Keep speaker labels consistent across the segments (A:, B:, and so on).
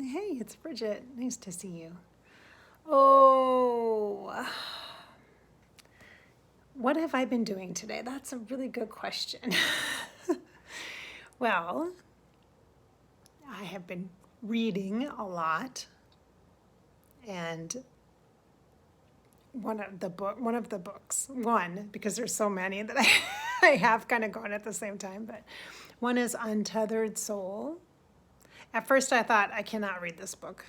A: Hey, it's Bridget. Nice to see you. Oh, what have I been doing today? That's a really good question. Well, I have been reading a lot, and one of the books, because there's so many that I have kind of going at the same time, but one is Untethered Soul. At first I thought, I cannot read this book.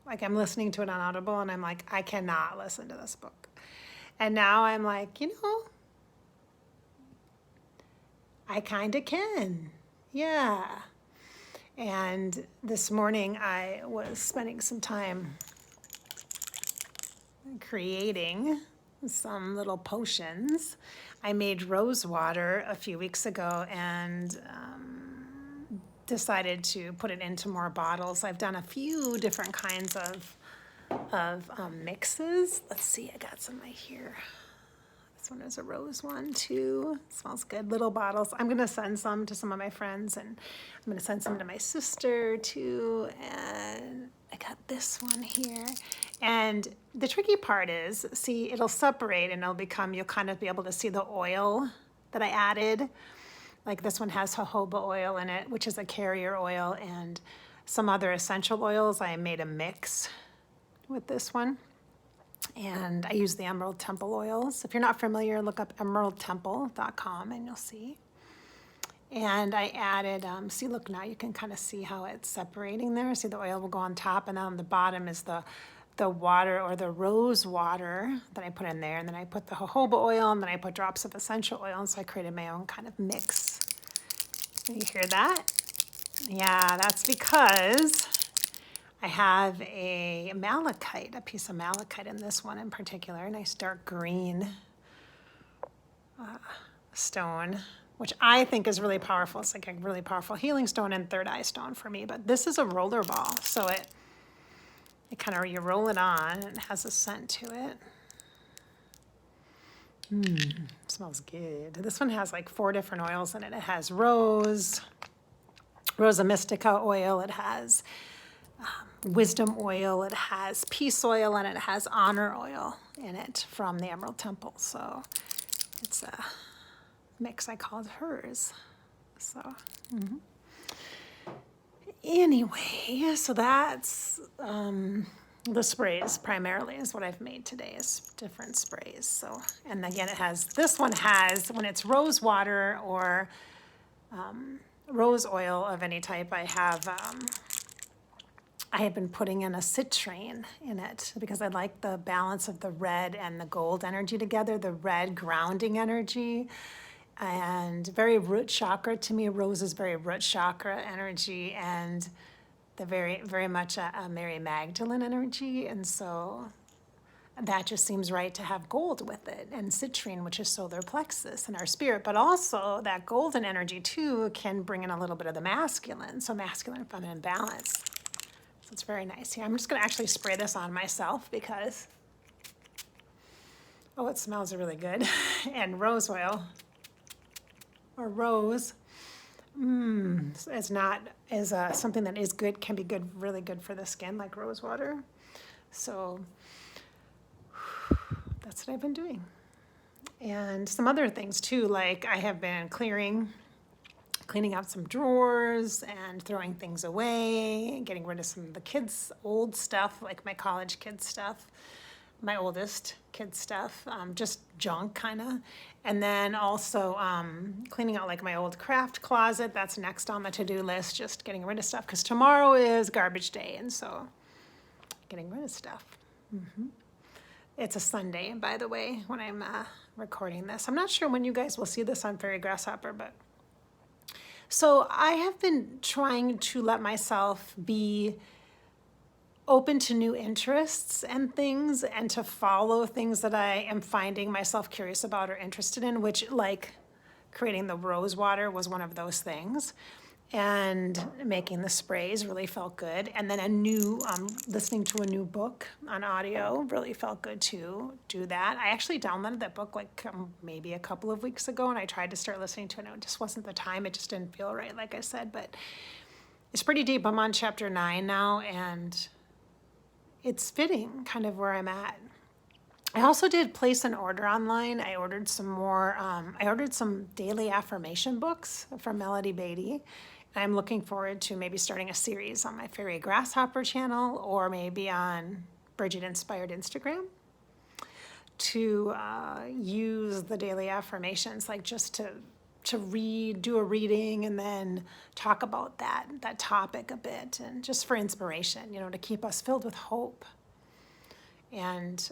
A: Like, I'm listening to it on Audible and I'm like, I cannot listen to this book. And now I'm like, I kind of can. Yeah. And this morning I was spending some time creating some little potions. I made rose water a few weeks ago and decided to put it into more bottles. I've done a few different kinds of mixes. Let's see, I got some right here. This one is a rose one too. It smells good. Little bottles. I'm gonna send some to some of my friends, and I'm gonna send some to my sister too. And I got this one here. And the tricky part is, see, it'll separate and you'll kind of be able to see the oil that I added. Like this one has jojoba oil in it, which is a carrier oil, and some other essential oils. I made a mix with this one. And I use the Emerald Temple oils. If you're not familiar, look up emeraldtemple.com and you'll see. And I added, see, look, now you can kind of see how it's separating there. See, the oil will go on top, and then on the bottom is the water, or the rose water that I put in there. And then I put the jojoba oil, and then I put drops of essential oil. And so I created my own kind of mix. You hear that? Yeah, that's because I have a malachite, a piece of malachite in this one in particular, a nice dark green stone, which I think is really powerful. It's like a really powerful healing stone and third eye stone for me. But this is a roller ball, so it kind of, you roll it on, and it has a scent to it. Smells good. This one has like 4 different oils in it. It has Rosa Mystica oil. It has wisdom oil. It has peace oil, and it has honor oil in it from the Emerald Temple. So it's a mix I called hers. So anyway, so that's the sprays primarily is what I've made today, is different sprays. So, and again, this one has, when it's rose water or rose oil of any type, I have been putting in a citrine in it because I like the balance of the red and the gold energy together, the red grounding energy, and very root chakra. To me, rose is very root chakra energy, and the very much a Mary Magdalene energy. And so that just seems right to have gold with it, and citrine, which is solar plexus in our spirit, but also that golden energy too can bring in a little bit of the masculine, so masculine and feminine balance. So it's very nice here. I'm just gonna actually spray this on myself because, oh, it smells really good. And rose oil, or rose, is something that is good, can be good, really good for the skin, like rose water. So that's what I've been doing. And some other things too, like I have been cleaning out some drawers and throwing things away, getting rid of some of the kids' old stuff, like my college kids' stuff, my oldest kids' stuff, just junk kind of. And then also cleaning out like my old craft closet. That's next on the to-do list, just getting rid of stuff, because tomorrow is garbage day, and so getting rid of stuff. It's a Sunday, by the way, when I'm recording this. I'm not sure when you guys will see this on Fairy Grasshopper, but so I have been trying to let myself be open to new interests and things, and to follow things that I am finding myself curious about or interested in, which, like creating the rose water was one of those things. And making the sprays really felt good. And then listening to a new book on audio really felt good to do that. I actually downloaded that book like maybe a couple of weeks ago, and I tried to start listening to it, and it just wasn't the time. It just didn't feel right, like I said. But it's pretty deep. I'm on chapter 9 now, and it's fitting kind of where I'm at. I also did place an order online. I ordered some more, I ordered some daily affirmation books from Melody Beatty. And I'm looking forward to maybe starting a series on my Fairy Grasshopper channel or maybe on Bridget Inspired Instagram to use the daily affirmations, like just to read, do a reading, and then talk about that topic a bit, and just for inspiration, you know, to keep us filled with hope. And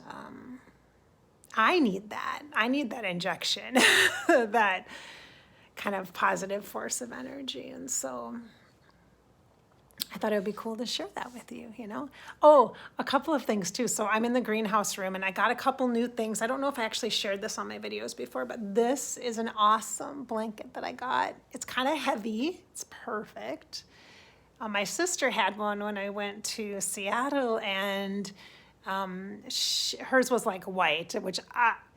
A: I need that. I need that injection, that kind of positive force of energy. And so I thought it would be cool to share that with you, you know? Oh, a couple of things too. So I'm in the greenhouse room and I got a couple new things. I don't know if I actually shared this on my videos before, but this is an awesome blanket that I got. It's kind of heavy. It's perfect. My sister had one when I went to Seattle, and hers was like white, which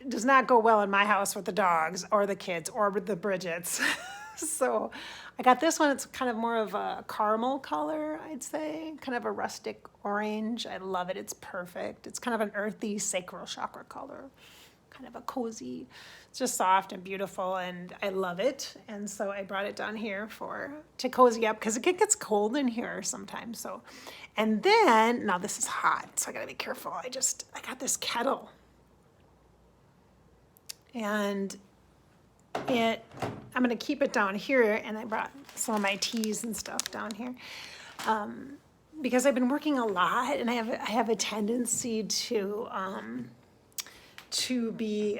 A: does not go well in my house with the dogs or the kids or with the Bridgets. So I got this one. It's kind of more of a caramel color, I'd say, kind of a rustic orange. I love it. It's perfect. It's kind of an earthy sacral chakra color, kind of a cozy. It's just soft and beautiful, and I love it. And so I brought it down here to cozy up, because it gets cold in here sometimes. So, and then, now this is hot, so I gotta be careful. I got this kettle, and I'm gonna keep it down here, and I brought some of my teas and stuff down here, because I've been working a lot, and I have a tendency to be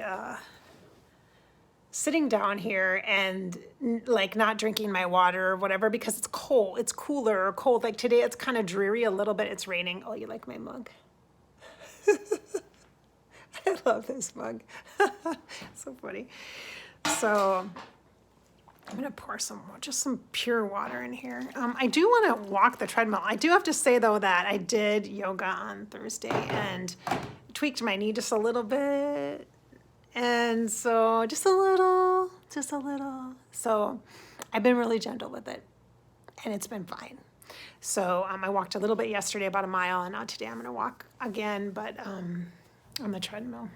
A: sitting down here and like not drinking my water or whatever, because it's cold. It's cooler or cold. Like today, it's kind of dreary a little bit. It's raining. Oh, you like my mug? I love this mug. So funny. So I'm gonna pour just some pure water in here. I do want to walk the treadmill. I do have to say though that I did yoga on Thursday and tweaked my knee just a little bit. And so just a little. So I've been really gentle with it, and it's been fine. So I walked a little bit yesterday, about a mile, and now today I'm gonna walk again, but on the treadmill.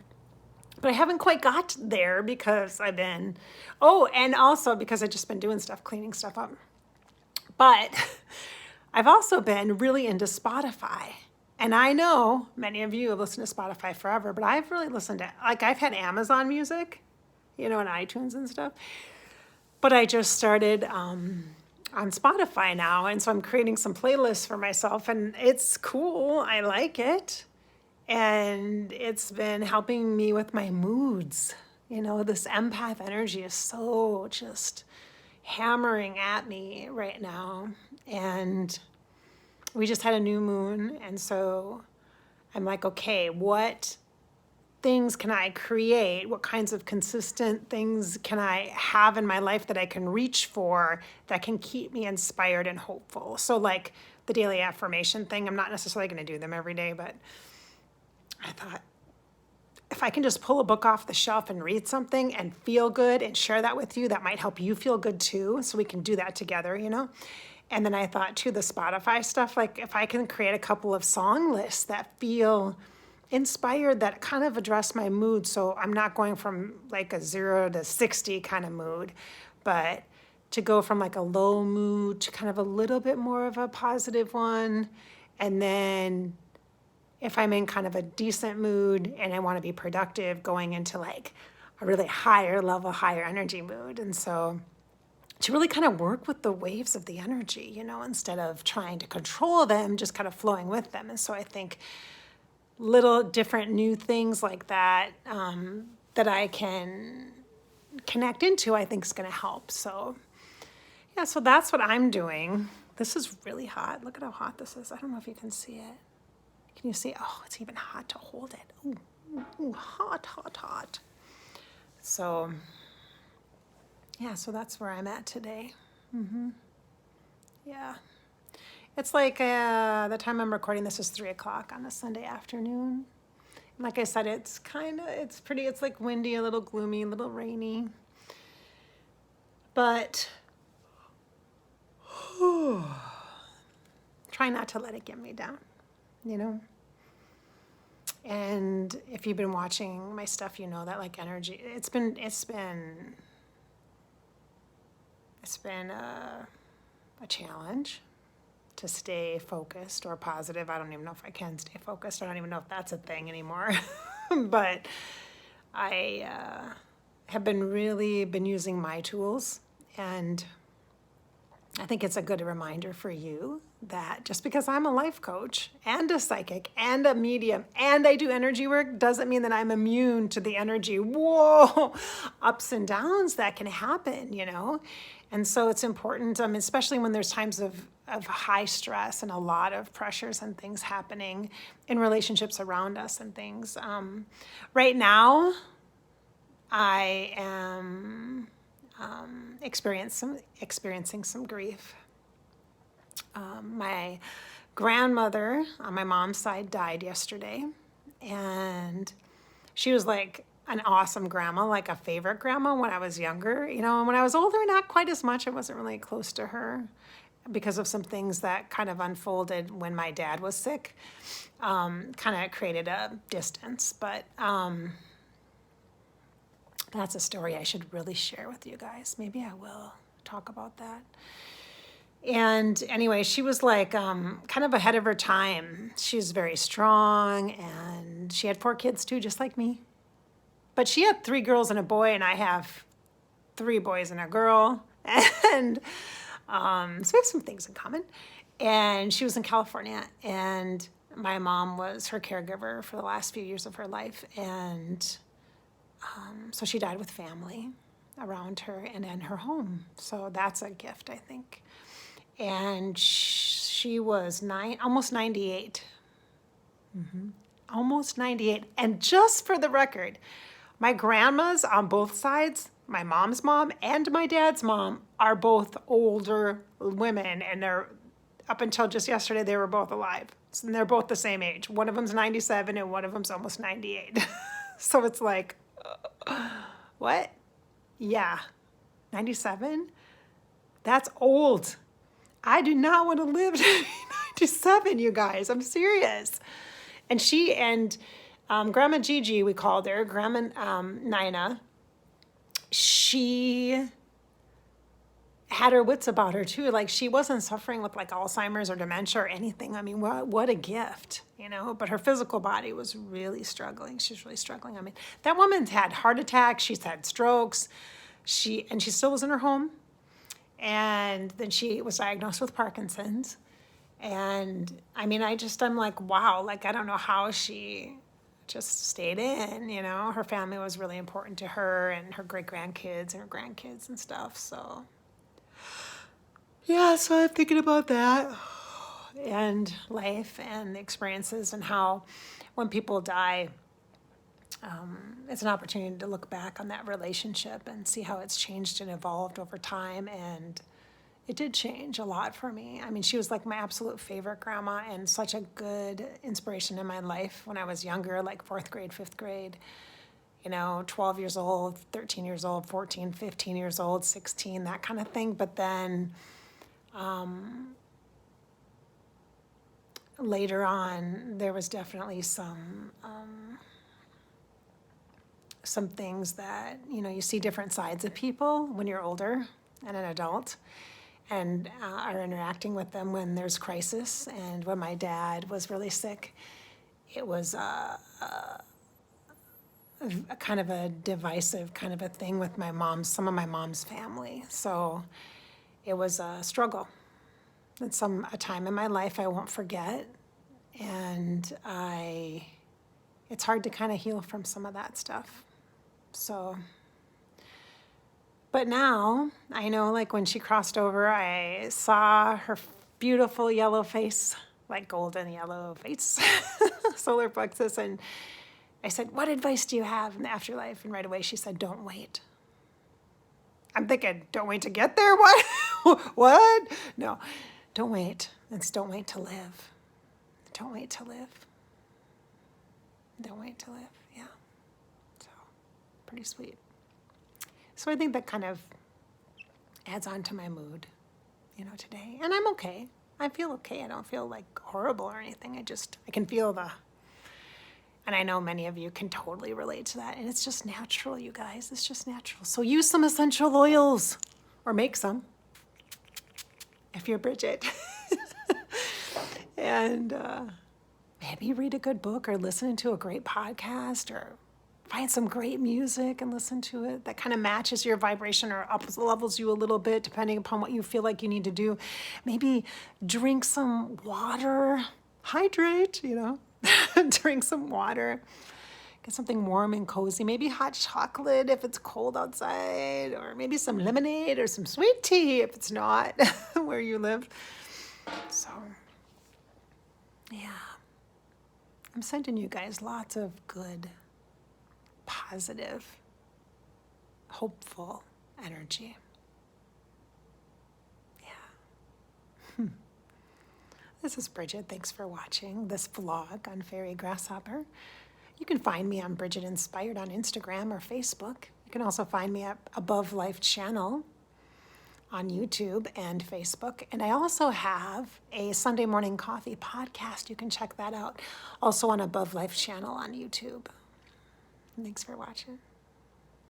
A: But I haven't quite got there because and also because I've just been doing stuff, cleaning stuff up. But I've also been really into Spotify. And I know many of you have listened to Spotify forever, but I've really listened to, like, I've had Amazon Music, you know, and iTunes and stuff. But I just started on Spotify now, and so I'm creating some playlists for myself, and it's cool. I like it. And it's been helping me with my moods. You know, this empath energy is so just hammering at me right now. And we just had a new moon, and so I'm like, okay, what things can I create? What kinds of consistent things can I have in my life that I can reach for that can keep me inspired and hopeful? So like the daily affirmation thing, I'm not necessarily going to do them every day, but I thought, if I can just pull a book off the shelf and read something and feel good and share that with you, that might help you feel good too. So we can do that together, you know? And then I thought too, the Spotify stuff, like if I can create a couple of song lists that feel inspired, that kind of address my mood. So I'm not going from like a 0 to 60 kind of mood, but to go from like a low mood to kind of a little bit more of a positive one. And then if I'm in kind of a decent mood and I want to be productive, going into like a really higher level, higher energy mood. And so to really kind of work with the waves of the energy, you know, instead of trying to control them, just kind of flowing with them. And so I think little different new things like that, that I can connect into, I think is going to help. So yeah, so that's what I'm doing. This is really hot. Look at how hot this is. I don't know if you can see it. Can you see? Oh, it's even hot to hold it. Ooh, hot. So yeah, so that's where I'm at today. Yeah. It's like the time I'm recording this is 3 o'clock on a Sunday afternoon. And like I said, it's pretty, it's like windy, a little gloomy, a little rainy. But try not to let it get me down, you know? And if you've been watching my stuff, you know that like energy, it's been a challenge to stay focused or positive. I don't even know if I can stay focused. I don't even know if that's a thing anymore. But I have been using my tools, and I think it's a good reminder for you that just because I'm a life coach and a psychic and a medium and I do energy work doesn't mean that I'm immune to the energy, ups and downs that can happen, you know? And so it's important, especially when there's times of high stress and a lot of pressures and things happening in relationships around us and things. Right now, I am experiencing some grief. My grandmother on my mom's side died yesterday, and she was like an awesome grandma, like a favorite grandma when I was younger, you know, and when I was older, not quite as much. I wasn't really close to her because of some things that kind of unfolded when my dad was sick, kind of created a distance, but that's a story I should really share with you guys. Maybe I will talk about that. And anyway, she was like kind of ahead of her time. She's very strong, and she had 4 kids too, just like me. But she had 3 girls and a boy, and I have 3 boys and a girl. And so we have some things in common. And she was in California, and my mom was her caregiver for the last few years of her life. And so she died with family around her and in her home. So that's a gift, I think. And she was almost 98. Almost 98. And just for the record, my grandmas on both sides, my mom's mom and my dad's mom, are both older women. And they're, up until just yesterday, they were both alive. And they're both the same age. One of them's 97 and one of them's almost 98. So it's like, what? Yeah, 97? That's old. I do not want to live to be 97, you guys. I'm serious. And she and Grandma Gigi, we called her, Grandma Nina, she had her wits about her too. Like, she wasn't suffering with like Alzheimer's or dementia or anything. I mean, what a gift, you know? But her physical body was really struggling. She's really struggling. I mean, that woman's had heart attacks. She's had strokes. She still was in her home. And then she was diagnosed with Parkinson's. And I mean, I'm like, wow, like, I don't know how she just stayed in, you know? Her family was really important to her, and her great-grandkids and her grandkids and stuff, so. Yeah, so I'm thinking about that and life and the experiences, and how when people die, it's an opportunity to look back on that relationship and see how it's changed and evolved over time. And it did change a lot for me. I mean, she was like my absolute favorite grandma and such a good inspiration in my life when I was younger, like 4th grade, 5th grade, you know, 12 years old, 13 years old, 14, 15 years old, 16, that kind of thing. But then later on, there was definitely some things that, you know, you see different sides of people when you're older and an adult, and are interacting with them when there's crisis. And when my dad was really sick, it was a kind of a divisive kind of a thing with some of my mom's family. So it was a struggle. It's a time in my life I won't forget, and it's hard to kind of heal from some of that stuff. So, but now I know, like, when she crossed over, I saw her beautiful yellow face, like golden yellow face, solar plexus, and I said, "What advice do you have in the afterlife?" And right away she said, "Don't wait." I'm thinking, don't wait to get there? What? What? No, don't wait. It's don't wait to live. Don't wait to live. Don't wait to live, yeah. So, pretty sweet. So I think that kind of adds on to my mood, you know, today. And I'm okay. I feel okay. I don't feel like horrible or anything. I can feel and I know many of you can totally relate to that. And it's just natural, you guys. It's just natural. So use some essential oils or make some if you're Bridget. And maybe read a good book or listen to a great podcast or find some great music and listen to it that kind of matches your vibration or levels you a little bit depending upon what you feel like you need to do. Maybe drink some water, hydrate, drink some water, get something warm and cozy, maybe hot chocolate if it's cold outside, or maybe some lemonade or some sweet tea if it's not where you live. So, yeah, I'm sending you guys lots of good, positive, hopeful energy. Yeah. This is Bridget. Thanks for watching this vlog on Fairy Grasshopper. You can find me on Bridget Inspired on Instagram or Facebook. You can also find me at Above Life channel on YouTube and Facebook. And I also have a Sunday Morning Coffee podcast. You can check that out also on Above Life channel on YouTube. Thanks for watching.